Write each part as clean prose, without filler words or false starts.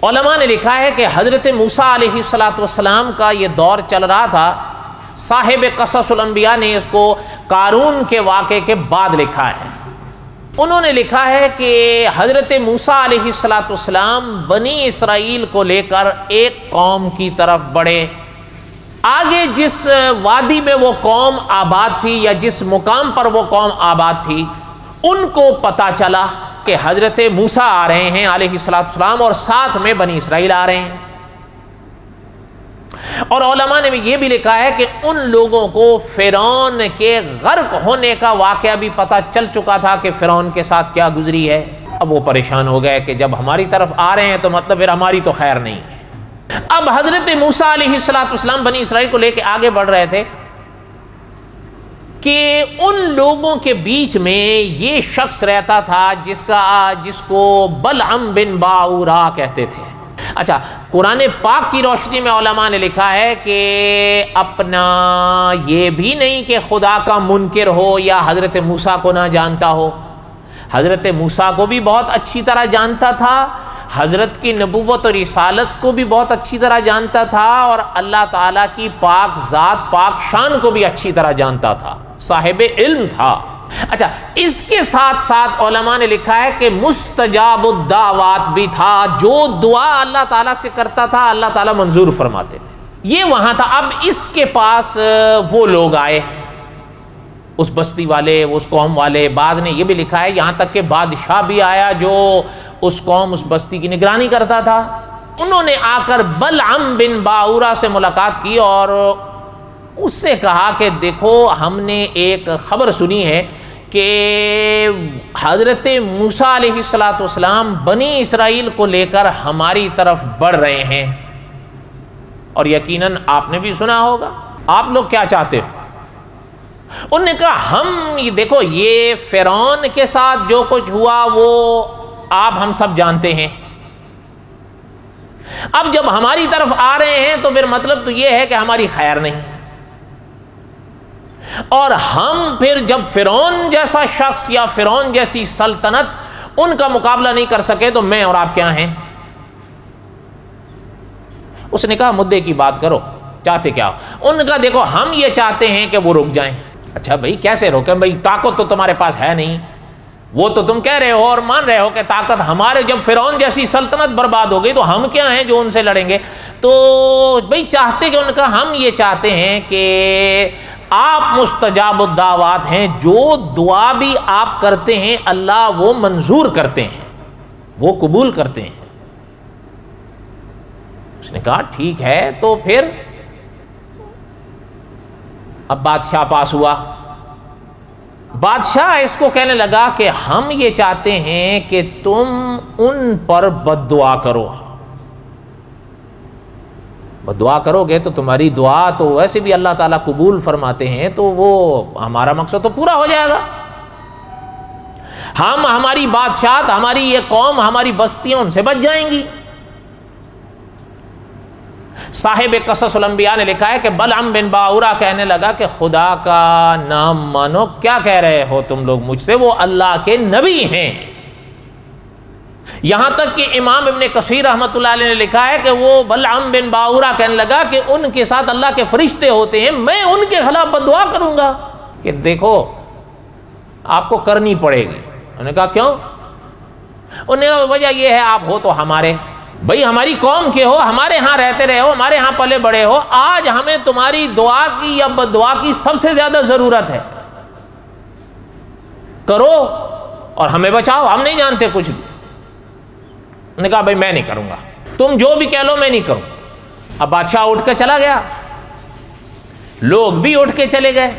علماء نے لکھا ہے کہ حضرت موسیٰ علیہ السلام کا یہ دور چل رہا تھا. صاحب قصص الانبیاء نے اس کو قارون کے واقعے کے بعد لکھا ہے. انہوں نے لکھا ہے کہ حضرت موسیٰ علیہ السلام بنی اسرائیل کو لے کر ایک قوم کی طرف بڑھے. آگے جس وادی میں وہ قوم آباد تھی یا جس مقام پر وہ قوم آباد تھی، ان کو پتہ چلا کہ حضرت موسیٰ آ رہے ہیں علیہ السلام اور ساتھ میں بنی اسرائیل آ رہے ہیں. اور علماء نے یہ بھی لکھا ہے کہ ان لوگوں کو فرعون کے غرق ہونے کا واقعہ بھی پتہ چل چکا تھا کہ فرعون کے ساتھ کیا گزری ہے. اب وہ پریشان ہو گئے کہ جب ہماری طرف آ رہے ہیں تو مطلب پھر ہماری تو خیر نہیں ہے. اب حضرت موسیٰ علیہ السلام بنی اسرائیل کو لے کے آگے بڑھ رہے تھے کہ ان لوگوں کے بیچ میں یہ شخص رہتا تھا جس کو بلعم بن باورا کہتے تھے. اچھا، قرآن پاک کی روشنی میں علماء نے لکھا ہے کہ اپنا یہ بھی نہیں کہ خدا کا منکر ہو یا حضرت موسیٰ کو نہ جانتا ہو. حضرت موسیٰ کو بھی بہت اچھی طرح جانتا تھا، حضرت کی نبوت اور رسالت کو بھی بہت اچھی طرح جانتا تھا، اور اللہ تعالیٰ کی پاک ذات پاک شان کو بھی اچھی طرح جانتا تھا، صاحب علم تھا. اچھا، اس کے ساتھ ساتھ علماء نے لکھا ہے کہ مستجاب الدعوات بھی تھا. جو دعا اللہ تعالیٰ سے کرتا تھا اللہ تعالیٰ منظور فرماتے تھے. یہ وہاں تھا. اب اس کے پاس وہ لوگ آئے، اس بستی والے، اس قوم والے. بعض نے یہ بھی لکھا ہے یہاں تک کہ بادشاہ بھی آیا جو اس قوم اس بستی کی نگرانی کرتا تھا. انہوں نے آ کر بلعم بن باورا سے ملاقات کی اور اس سے کہا کہ دیکھو، ہم نے ایک خبر سنی ہے کہ حضرت موسیٰ علیہ السلام بنی اسرائیل کو لے کر ہماری طرف بڑھ رہے ہیں، اور یقیناً آپ نے بھی سنا ہوگا. آپ لوگ کیا چاہتے ہو؟ انہوں نے کہا ہم دیکھو، یہ فرعون کے ساتھ جو کچھ ہوا وہ آپ ہم سب جانتے ہیں. اب جب ہماری طرف آ رہے ہیں تو پھر مطلب تو یہ ہے کہ ہماری خیر نہیں، اور ہم پھر جب فرعون جیسا شخص یا فرعون جیسی سلطنت ان کا مقابلہ نہیں کر سکے تو میں اور آپ کیا ہیں. اس نے کہا مدعے کی بات کرو، چاہتے کیا ہو؟ ان نے کہا دیکھو، ہم یہ چاہتے ہیں کہ وہ رک جائیں. اچھا بھائی، کیسے روکیں بھائی؟ طاقت تو تمہارے پاس ہے نہیں. وہ تو تم کہہ رہے ہو اور مان رہے ہو کہ طاقت ہمارے، جب فرعون جیسی سلطنت برباد ہو گئی تو ہم کیا ہیں جو ان سے لڑیں گے؟ تو بھائی چاہتے کہ، ان کا ہم یہ چاہتے ہیں کہ آپ مستجاب الدعوات ہیں، جو دعا بھی آپ کرتے ہیں اللہ وہ منظور کرتے ہیں، وہ قبول کرتے ہیں. اس نے کہا ٹھیک ہے. تو پھر اب بادشاہ پاس ہوا. بادشاہ اس کو کہنے لگا کہ ہم یہ چاہتے ہیں کہ تم ان پر بد دعا کرو. بد دعا کرو گے تو تمہاری دعا تو ویسے بھی اللہ تعالیٰ قبول فرماتے ہیں، تو وہ ہمارا مقصد تو پورا ہو جائے گا. ہماری بادشاہت، ہماری یہ قوم، ہماری بستیاں ان سے بچ جائیں گی. صاحب قصص الانبیاء نے لکھا ہے کہ بلعم بن باورا کہنے لگا کہ خدا کا نام مانو، کیا کہہ رہے ہو تم لوگ مجھ سے؟ وہ اللہ کے نبی ہیں. یہاں تک کہ امام ابن کثیر رحمۃ اللہ علیہ نے لکھا ہے کہ وہ بلعم بن باورا کہنے لگا کہ ان کے ساتھ اللہ کے فرشتے ہوتے ہیں، میں ان کے خلاف بد دعا کروں گا کہ دیکھو آپ کو کرنی پڑے گی. انہوں نے کہا کیوں؟ انہوں نے کہا وجہ یہ ہے آپ ہو تو ہمارے، بھئی ہماری قوم کے ہو، ہمارے ہاں رہتے رہے ہو، ہمارے ہاں پلے بڑے ہو، آج ہمیں تمہاری دعا کی یا بد دعا کی سب سے زیادہ ضرورت ہے. کرو اور ہمیں بچاؤ، ہم نہیں جانتے کچھ بھی. نے کہا بھائی میں نہیں کروں گا، تم جو بھی کہہ لو میں نہیں کروں. اب بادشاہ اٹھ کے چلا گیا، لوگ بھی اٹھ کے چلے گئے.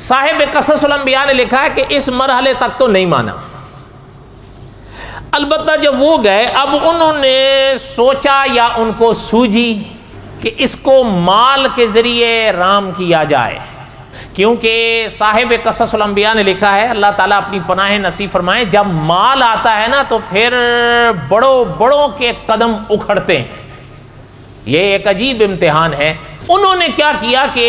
صاحب قصص الانبیاء نے لکھا ہے کہ اس مرحلے تک تو نہیں مانا. البتہ جب وہ گئے، اب انہوں نے سوچا یا ان کو سوجی کہ اس کو مال کے ذریعے رام کیا جائے، کیونکہ صاحب قصص الانبیاء نے لکھا ہے، اللہ تعالیٰ اپنی پناہ نصیب فرمائے، جب مال آتا ہے نا تو پھر بڑوں کے قدم اکھڑتے ہیں. یہ ایک عجیب امتحان ہے. انہوں نے کیا کیا کہ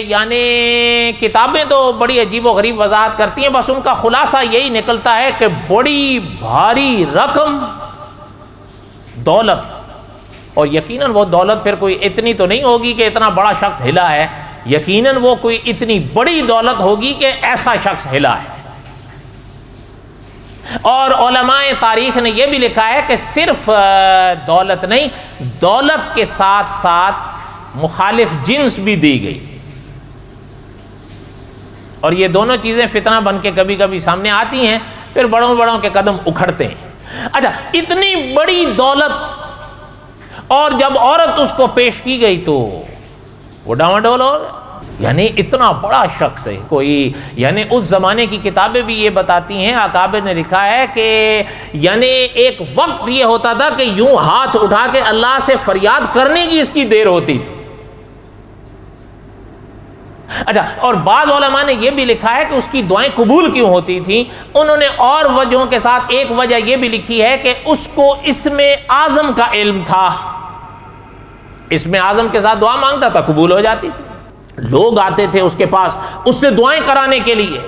یعنی کتابیں تو بڑی عجیب و غریب وضاحت کرتی ہیں، بس ان کا خلاصہ یہی نکلتا ہے کہ بڑی بھاری رقم دولت، اور یقیناً وہ دولت پھر کوئی اتنی تو نہیں ہوگی کہ اتنا بڑا شخص ہلا ہے، یقیناً وہ کوئی اتنی بڑی دولت ہوگی کہ ایسا شخص ہلا ہے۔ اور علماء تاریخ نے یہ بھی لکھا ہے کہ صرف دولت نہیں، دولت کے ساتھ ساتھ مخالف جنس بھی دی گئی، اور یہ دونوں چیزیں فتنہ بن کے کبھی کبھی سامنے آتی ہیں، پھر بڑوں بڑوں کے قدم اکھڑتے ہیں۔ اچھا، اتنی بڑی دولت، اور جب عورت اس کو پیش کی گئی تو وہ ڈاواڈول ہو گیا۔ یعنی اتنا بڑا شخص ہے کوئی، یعنی اس زمانے کی کتابیں بھی یہ بتاتی ہیں، اکابر نے لکھا ہے کہ یعنی ایک وقت یہ ہوتا تھا کہ یوں ہاتھ اٹھا کے اللہ سے فریاد کرنے کی اس کی دیر ہوتی تھی۔ اچھا، اور بعض علماء نے یہ بھی لکھا ہے کہ اس کی دعائیں قبول کیوں ہوتی تھیں، انہوں نے اور وجہوں کے ساتھ ایک وجہ یہ بھی لکھی ہے کہ اس کو اسم اعظم کا علم تھا، اسم اعظم کے ساتھ دعا مانگتا تھا، قبول ہو جاتی تھی۔ لوگ آتے تھے اس کے پاس اس سے دعائیں کرانے کے لیے،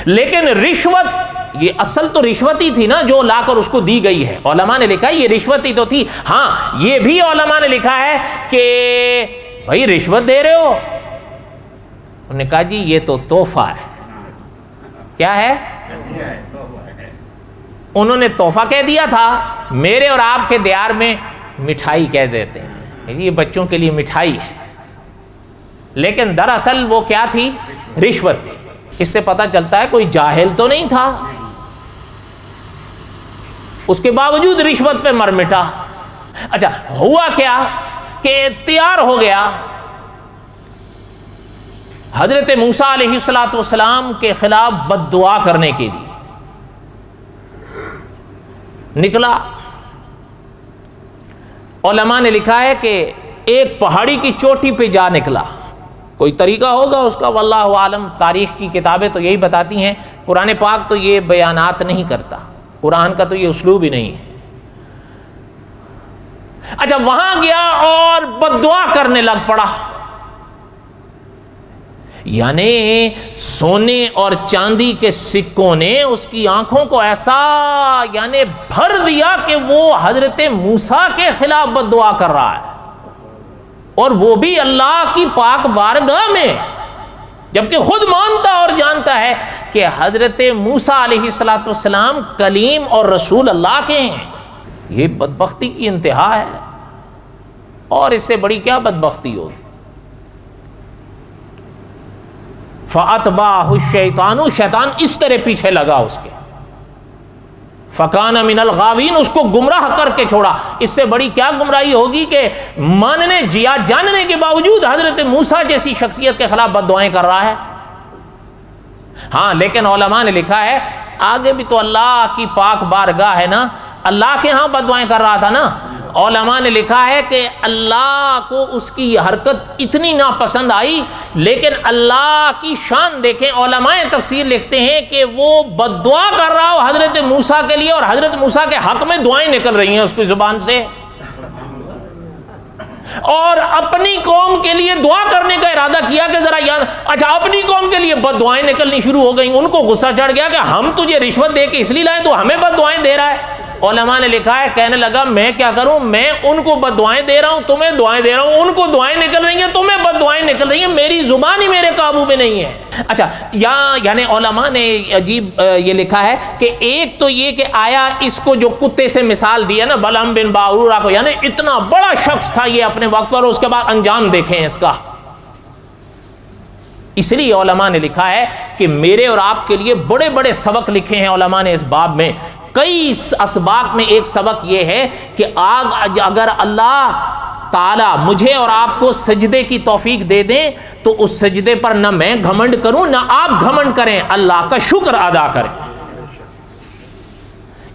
لیکن رشوت، یہ اصل تو رشوت ہی تھی نا جو لا کر اس کو دی گئی ہے۔ علماء نے لکھا ہے یہ رشوت ہی تو تھی۔ ہاں، یہ بھی علماء نے لکھا ہے کہ بھائی رشوت دے رہے ہو، انہوں نے کہا جی یہ تو تحفہ ہے۔ کیا ہے؟ انہوں نے تحفہ کہہ دیا تھا، میرے اور آپ کے دیار میں مٹھائی کہہ دیتے ہیں، یہ بچوں کے لیے مٹھائی ہے، لیکن دراصل وہ کیا تھی؟ رشوت تھی۔ اس سے پتہ چلتا ہے کوئی جاہل تو نہیں تھا، اس کے باوجود رشوت پہ مر مٹا۔ اچھا، ہوا کیا کہ تیار ہو گیا، حضرت موسیٰ علیہ السلام کے خلاف بد دعا کرنے کے لیے نکلا۔ علماء نے لکھا ہے کہ ایک پہاڑی کی چوٹی پہ جا نکلا، کوئی طریقہ ہوگا اس کا، واللہ عالم، تاریخ کی کتابیں تو یہی بتاتی ہیں، قرآن پاک تو یہ بیانات نہیں کرتا، قرآن کا تو یہ اسلوب ہی نہیں ہے۔ اچھا، وہاں گیا اور بد دعا کرنے لگ پڑا، یعنی سونے اور چاندی کے سکوں نے اس کی آنکھوں کو ایسا یعنی بھر دیا کہ وہ حضرت موسیٰ کے خلاف بد دعا کر رہا ہے، اور وہ بھی اللہ کی پاک بارگاہ میں، جبکہ خود مانتا اور جانتا ہے کہ حضرت موسیٰ علیہ السلام کلیم اور رسول اللہ کے ہیں۔ یہ بدبختی کی انتہا ہے، اور اس سے بڑی کیا بدبختی ہوگی؟ فَأَتْبَعَهُ الشَّيْطَانُ، شیطان اس طرح پیچھے لگا اس کے، فَكَانَ مِنَ الْغَاوِينَ، اس کو گمراہ کر کے چھوڑا۔ اس سے بڑی کیا گمراہی ہوگی کہ ماننے جاننے کے باوجود حضرت موسیٰ جیسی شخصیت کے خلاف بد دعائیں کر رہا ہے۔ ہاں، لیکن علماء نے لکھا ہے آگے بھی تو اللہ کی پاک بارگاہ ہے نا، اللہ کے ہاں بد دعائیں کر رہا تھا نا۔ علماء نے لکھا ہے کہ اللہ کو اس کی یہ حرکت اتنی ناپسند آئی، لیکن اللہ کی شان دیکھیں، علماء تفسیر لکھتے ہیں کہ وہ بد دعا کر رہا ہو حضرت موسیٰ کے لیے، اور حضرت موسیٰ کے حق میں دعائیں نکل رہی ہیں اس کی زبان سے، اور اپنی قوم کے لیے دعا کرنے کا ارادہ کیا کہ ذرا یاد، اچھا اپنی قوم کے لیے بد دعائیں نکلنی شروع ہو گئیں۔ ان کو غصہ چڑھ گیا کہ ہم تجھے رشوت دے کے اس لیے لائے تو ہمیں بد دعائیں دے رہا ہے۔ علماء نے لکھا ہے کہنے لگا میں کیا کروں، میں ان کو بد دعائیں دے رہا ہوں، تمہیں دعائیں دے رہا ہوں، ان کو دعائیں نکل رہی ہیں، تمہیں بد دعائیں نکل رہی ہیں، میری زبان ہی میرے قابو میں نہیں ہے۔ اچھا، یعنی علماء نے عجیب یہ لکھا ہے کہ ایک تو یہ کہ آیا اس کو جو کتے سے مثال دیا نا بلعم بن باعورا کو، یعنی اتنا بڑا شخص تھا یہ اپنے وقت پر، اس کے بعد انجام دیکھیں اس کا۔ اس لیے علماء نے لکھا ہے کہ میرے اور آپ کے لیے بڑے بڑے سبق لکھے ہیں علماء نے اس باب میں۔ کئی اسباق میں ایک سبق یہ ہے کہ اگر اللہ تعالیٰ مجھے اور آپ کو سجدے کی توفیق دے دیں تو اس سجدے پر نہ میں گھمنڈ کروں نہ آپ گھمنڈ کریں، اللہ کا شکر ادا کریں۔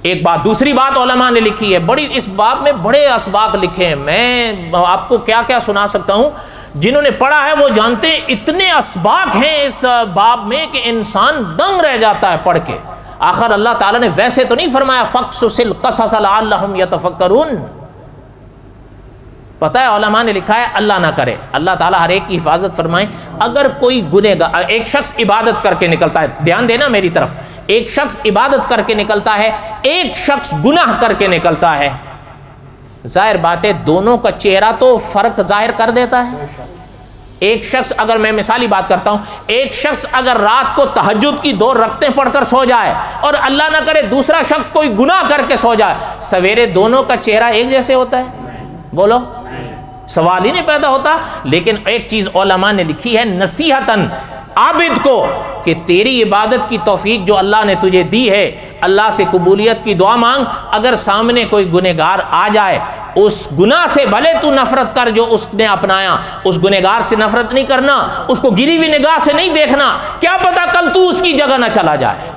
ایک بات، دوسری بات علماء نے لکھی ہے، بڑی اس باب میں بڑے اسباق لکھے ہیں، میں آپ کو کیا کیا سنا سکتا ہوں، جنہوں نے پڑھا ہے وہ جانتے ہیں اتنے اسباق ہیں اس باب میں کہ انسان دنگ رہ جاتا ہے پڑھ کے۔ آخر اللہ تعالیٰ نے ویسے تو نہیں فرمایا فَقْصُصِ الْقَصَصَ لَعَلَّهُمْ يَتَفَكَّرُونَ، پتہ ہے علماء نے لکھا ہے اللہ نہ کرے، اللہ تعالیٰ ہر ایک کی حفاظت فرمائے، اگر کوئی گنہگار، ایک شخص عبادت کر کے نکلتا ہے، دھیان دینا میری طرف، ایک شخص عبادت کر کے نکلتا ہے، ایک شخص گناہ کر کے نکلتا ہے، ظاہر بات ہے دونوں کا چہرہ تو فرق ظاہر کر دیتا ہے۔ ایک شخص، اگر میں مثالی بات کرتا ہوں، ایک شخص اگر رات کو تہجد کی 2 رکعتیں پڑھ کر سو جائے اور اللہ نہ کرے دوسرا شخص کوئی گناہ کر کے سو جائے، سویرے دونوں کا چہرہ ایک جیسے ہوتا ہے؟ بولو، سوال ہی نہیں پیدا ہوتا۔ لیکن ایک چیز علماء نے لکھی ہے نصیحتاً عابد کو کہ تیری عبادت کی توفیق جو اللہ نے تجھے دی ہے، اللہ سے قبولیت کی دعا مانگ، اگر سامنے کوئی گنہگار آ جائے اس گناہ سے بھلے تو نفرت کر جو اس نے اپنایا، اس گنہگار سے نفرت نہیں کرنا، اس کو گری ہوئی نگاہ سے نہیں دیکھنا، کیا پتہ کل تو اس کی جگہ نہ چلا جائے۔